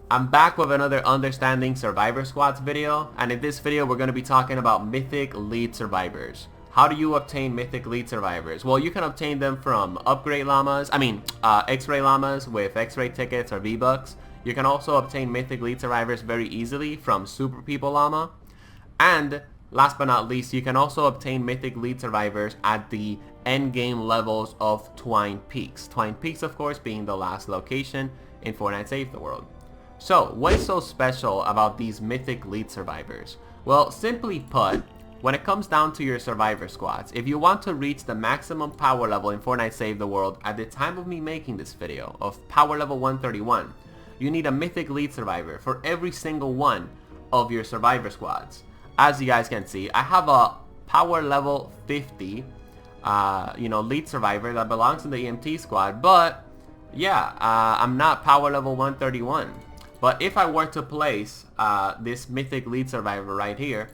I'm back with another Understanding Survivor Squads video, and in this video we're going to be talking about Mythic Lead Survivors. How do you obtain Mythic Lead Survivors? Well, you can obtain them from upgrade llamas, X-ray llamas with X-ray tickets or V-Bucks. You can also obtain Mythic Lead Survivors very easily from Super People Llama. And last but not least, you can also obtain Mythic Lead Survivors at the endgame levels of Twine Peaks. Twine Peaks, of course, being the last location in Fortnite Save the World. So, what is so special about these Mythic Lead Survivors? Well, simply put, when it comes down to your Survivor Squads, if you want to reach the maximum power level in Fortnite Save the World at the time of me making this video of power level 131, you need a Mythic Lead Survivor for every single one of your Survivor Squads. As you guys can see, I have a power level 50 lead survivor that belongs in the EMT squad, but yeah, I'm not power level 131. But if I were to place this Mythic Lead Survivor right here,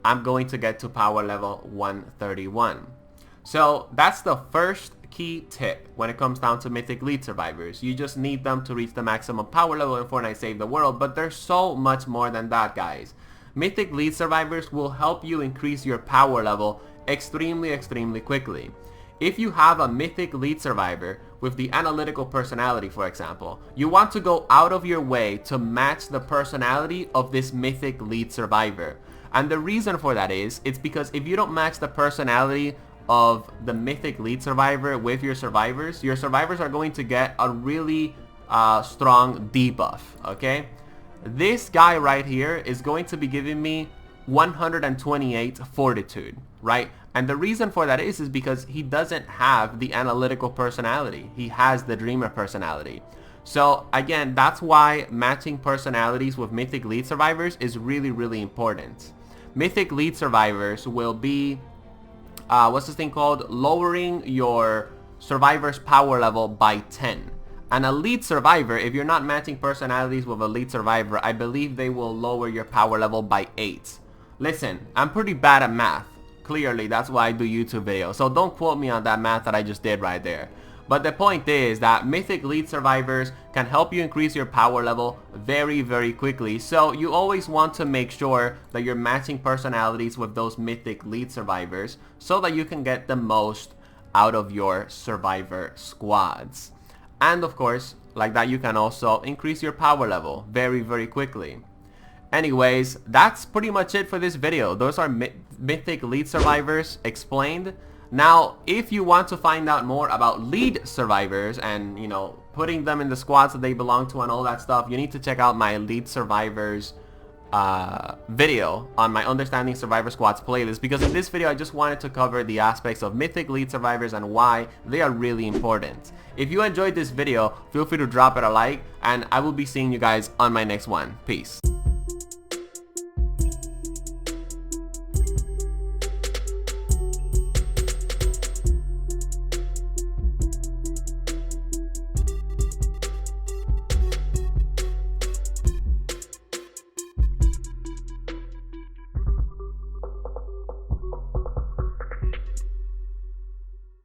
I'm going to get to power level 131. So that's the first key tip when it comes down to Mythic Lead Survivors. You just need them to reach the maximum power level in Fortnite Save the World, but there's so much more than that, guys. Mythic Lead Survivors will help you increase your power level extremely quickly. If you have a Mythic Lead Survivor with the analytical personality, for example, you want to go out of your way to match the personality of this Mythic Lead Survivor. And the reason for that is, it's because if you don't match the personality of the Mythic Lead Survivor with your survivors are going to get a really strong debuff, okay? This guy right here is going to be giving me 128 fortitude, right? And the reason for that is because he doesn't have the analytical personality. He has the dreamer personality. So again, that's why matching personalities with Mythic Lead Survivors is really important. Mythic Lead Survivors will be, what's this thing called? Lowering your survivor's power level by 10. And a lead survivor, if you're not matching personalities with a lead survivor, I believe they will lower your power level by 8. Listen, I'm pretty bad at math. Clearly, that's why I do YouTube videos. So don't quote me on that math that I just did right there. But the point is that Mythic Lead Survivors can help you increase your power level very quickly. So you always want to make sure that you're matching personalities with those Mythic Lead Survivors so that you can get the most out of your Survivor Squads. And of course, like that, you can also increase your power level very quickly. Anyways, that's pretty much it for this video. Those are Mythic Lead Survivors explained. Now, if you want to find out more about lead survivors and, you know, putting them in the squads that they belong to and all that stuff, you need to check out my lead survivors video on my Understanding Survivor Squads playlist, because in this video I just wanted to cover the aspects of Mythic Lead Survivors and why they are really important. If you enjoyed this video, feel free to drop it a like, and I will be seeing you guys on my next one. Peace.